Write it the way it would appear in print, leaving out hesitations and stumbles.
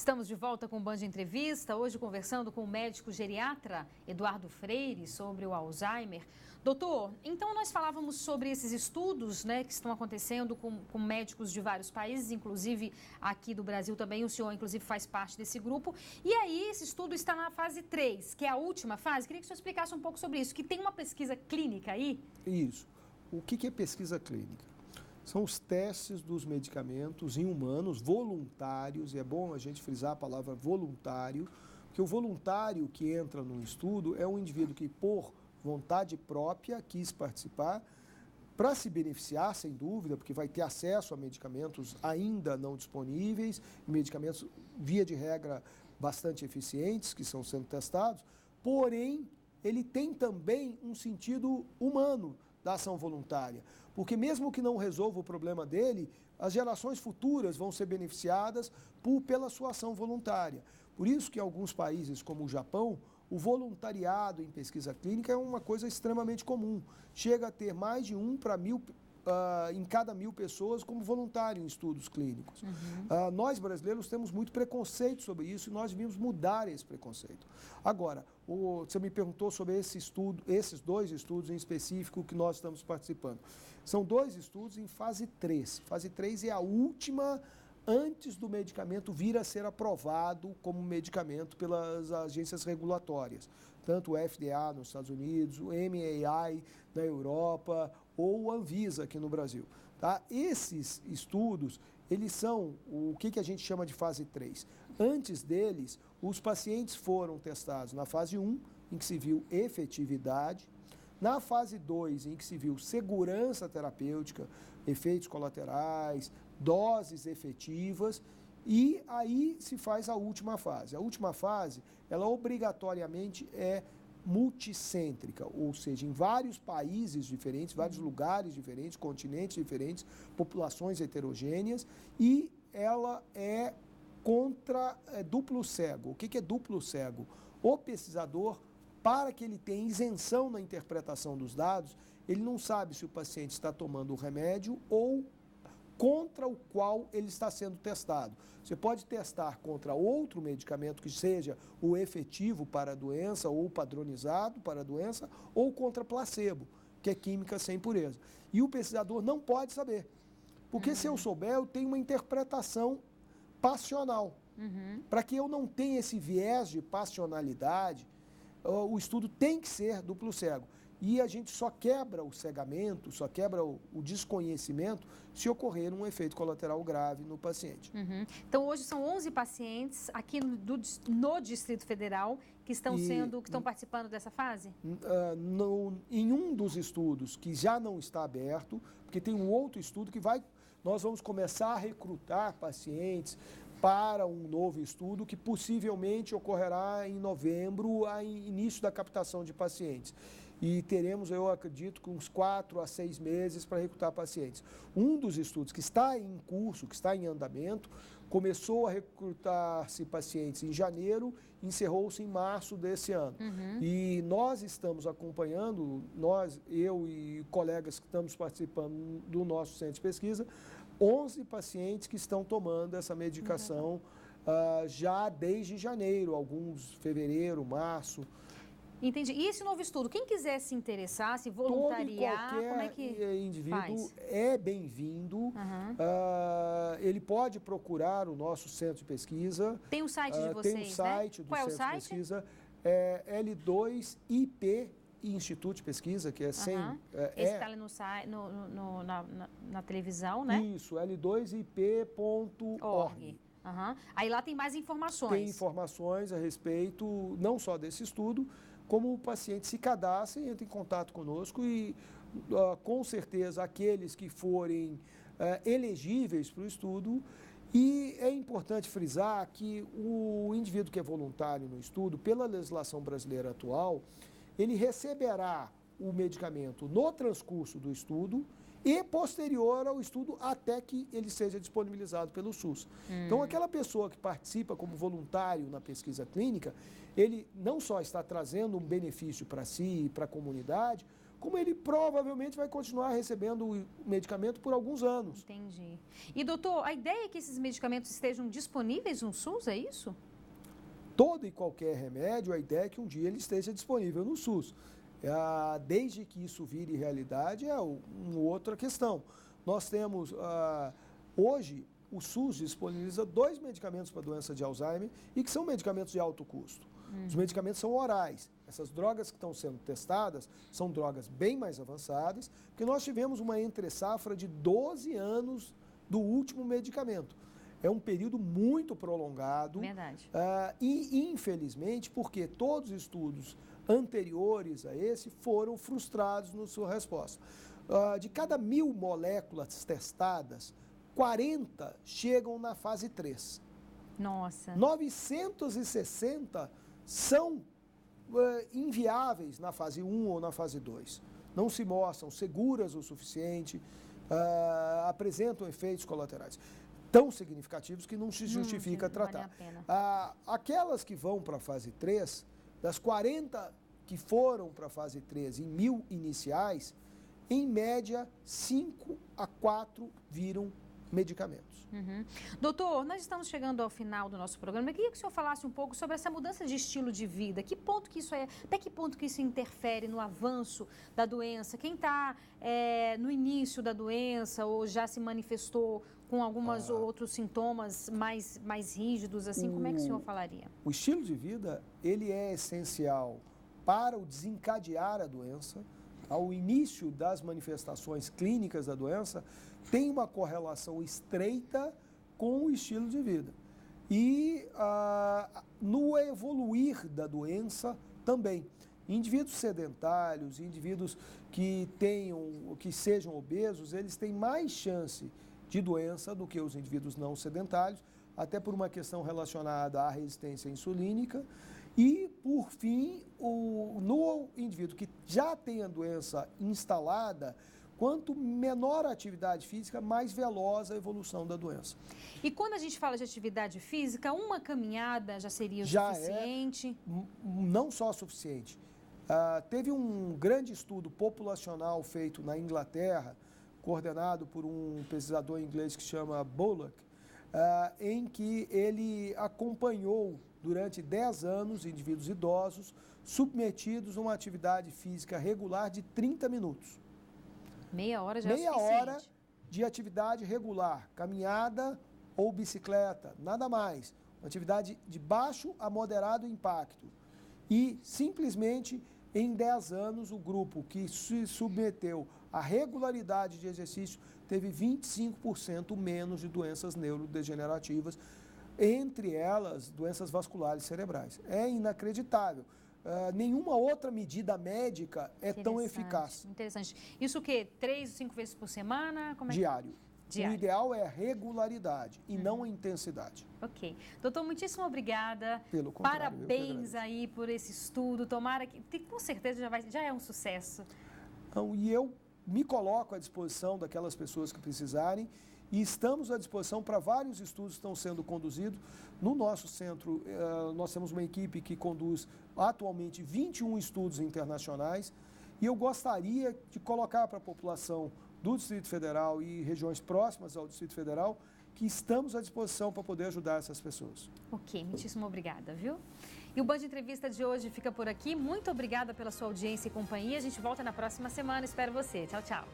Estamos de volta com o Band Entrevista, hoje conversando com o médico geriatra Eduardo Freire sobre o Alzheimer. Doutor, então nós falávamos sobre esses estudos, né, que estão acontecendo com médicos de vários países, inclusive aqui do Brasil também, o senhor inclusive faz parte desse grupo. E aí esse estudo está na fase 3, que é a última fase. Queria que o senhor explicasse um pouco sobre isso, que tem uma pesquisa clínica aí. Isso. O que é pesquisa clínica? São os testes dos medicamentos em humanos voluntários, e é bom a gente frisar a palavra voluntário, porque o voluntário que entra no estudo é um indivíduo que, por vontade própria, quis participar, para se beneficiar, sem dúvida, porque vai ter acesso a medicamentos ainda não disponíveis, medicamentos, via de regra, bastante eficientes, que estão sendo testados, porém, ele tem também um sentido humano da ação voluntária, porque mesmo que não resolva o problema dele, as gerações futuras vão ser beneficiadas pela sua ação voluntária. Por isso que em alguns países, como o Japão, o voluntariado em pesquisa clínica é uma coisa extremamente comum. Chega a ter mais de 1 para 1000 em cada 1000 pessoas como voluntário em estudos clínicos. Nós, brasileiros, temos muito preconceito sobre isso e nós devíamos mudar esse preconceito. Agora, você me perguntou sobre esses dois estudos em específico que nós estamos participando. São 2 estudos em fase 3. Fase 3 é a última antes do medicamento vir a ser aprovado como medicamento pelas agências regulatórias, tanto o FDA nos Estados Unidos, o MAI na Europa ou o Anvisa aqui no Brasil. Tá? Esses estudos, eles são o que a gente chama de fase 3. Antes deles, os pacientes foram testados na fase 1, em que se viu efetividade, na fase 2, em que se viu segurança terapêutica, efeitos colaterais, doses efetivas, e aí se faz a última fase. A última fase, ela obrigatoriamente é multicêntrica, ou seja, em vários países diferentes, vários lugares diferentes, continentes diferentes, populações heterogêneas, e ela é duplo cego. O que é duplo cego? O pesquisador, para que ele tenha isenção na interpretação dos dados, ele não sabe se o paciente está tomando o remédio ou contra o qual ele está sendo testado. Você pode testar contra outro medicamento que seja o efetivo para a doença ou padronizado para a doença, ou contra placebo, que é química sem impureza. E o pesquisador não pode saber, porque se eu souber, eu tenho uma interpretação passional. Para que eu não tenha esse viés de passionalidade, o estudo tem que ser duplo cego. E a gente só quebra o cegamento, só quebra o desconhecimento se ocorrer um efeito colateral grave no paciente. Então, hoje são 11 pacientes aqui no Distrito Federal que estão participando dessa fase? Em um dos estudos que já não está aberto, porque tem um outro estudo que nós vamos começar a recrutar pacientes para um novo estudo que possivelmente ocorrerá em novembro, a início da captação de pacientes. E teremos, eu acredito, uns 4 a 6 meses para recrutar pacientes. Um dos estudos que está em curso, que está em andamento, começou a recrutar-se pacientes em janeiro, encerrou-se em março desse ano. E nós estamos acompanhando, eu e colegas que estamos participando do nosso centro de pesquisa, 11 pacientes que estão tomando essa medicação já desde janeiro, alguns fevereiro, março. Entendi. E esse novo estudo, quem quiser se interessar, se voluntariar, como é que indivíduo faz? É bem-vindo. Ele pode procurar o nosso centro de pesquisa. Tem um site de vocês, tem um site né? do Qual é o centro de site? pesquisa, L2IP Instituto de Pesquisa, que é sem... Esse está ali no site, na televisão, né? Isso, L2IP.org. Aí lá tem mais informações. Tem informações a respeito não só desse estudo, como o paciente se cadastra e entra em contato conosco e, com certeza, aqueles que forem elegíveis para o estudo. E é importante frisar que o indivíduo que é voluntário no estudo, pela legislação brasileira atual, ele receberá o medicamento no transcurso do estudo e posterior ao estudo até que ele seja disponibilizado pelo SUS. Então, aquela pessoa que participa como voluntário na pesquisa clínica, ele não só está trazendo um benefício para si e para a comunidade, como ele provavelmente vai continuar recebendo o medicamento por alguns anos. Entendi. E, doutor, a ideia é que esses medicamentos estejam disponíveis no SUS, é isso? Todo e qualquer remédio, a ideia é que um dia ele esteja disponível no SUS. Desde que isso vire realidade, é uma outra questão. Nós temos, hoje, o SUS disponibiliza 2 medicamentos para a doença de Alzheimer e que são medicamentos de alto custo. Os medicamentos são orais. Essas drogas que estão sendo testadas são drogas bem mais avançadas, porque nós tivemos uma entre-safra de 12 anos do último medicamento. É um período muito prolongado. Verdade. E, infelizmente, porque todos os estudos anteriores a esse foram frustrados na sua resposta. De cada 1.000 moléculas testadas, 40 chegam na fase 3. Nossa. 960 são inviáveis na fase 1 ou na fase 2. Não se mostram seguras o suficiente, apresentam efeitos colaterais tão significativos que não se justifica tratar. Vale a pena. Aquelas que vão para a fase 3, das 40 que foram para a fase 3 em 1.000 iniciais, em média 5 a 4 viram medicamentos. Doutor, nós estamos chegando ao final do nosso programa. Eu queria que o senhor falasse um pouco sobre essa mudança de estilo de vida. Que ponto que isso até que ponto que isso interfere no avanço da doença? Quem está no início da doença ou já se manifestou com alguns outros sintomas mais rígidos, assim, como é que o senhor falaria? O estilo de vida, ele é essencial para o desencadear a doença. Ao início das manifestações clínicas da doença, tem uma correlação estreita com o estilo de vida. E no evoluir da doença também. Indivíduos sedentários, indivíduos que sejam obesos, eles têm mais chance de doença do que os indivíduos não sedentários, até por uma questão relacionada à resistência insulínica. E, por fim, no indivíduo que já tem a doença instalada, quanto menor a atividade física, mais veloz a evolução da doença. E quando a gente fala de atividade física, uma caminhada já seria suficiente? Não só suficiente. Teve um grande estudo populacional feito na Inglaterra, coordenado por um pesquisador inglês que se chama Bullock, em que ele acompanhou durante 10 anos indivíduos idosos submetidos a uma atividade física regular de 30 minutos. Meia hora já é suficiente. Meia hora de atividade regular, caminhada ou bicicleta, nada mais. Uma atividade de baixo a moderado impacto. E, simplesmente, em 10 anos, o grupo que se submeteu à regularidade de exercício teve 25% menos de doenças neurodegenerativas, entre elas doenças vasculares cerebrais. É inacreditável. Nenhuma outra medida médica é tão eficaz. Interessante. Isso o quê? 3 ou 5 vezes por semana? Como é Diário. O ideal é a regularidade e não a intensidade. Ok. Doutor, muitíssimo obrigada. Pelo contrário, parabéns aí por esse estudo. Tomara que com certeza já é um sucesso. Então, e eu me coloco à disposição daquelas pessoas que precisarem e estamos à disposição para vários estudos que estão sendo conduzidos. No nosso centro, nós temos uma equipe que conduz atualmente 21 estudos internacionais e eu gostaria de colocar para a população do Distrito Federal e regiões próximas ao Distrito Federal que estamos à disposição para poder ajudar essas pessoas. Ok, muitíssimo obrigada, viu? E o Band Entrevista de hoje fica por aqui. Muito obrigada pela sua audiência e companhia. A gente volta na próxima semana. Espero você. Tchau, tchau.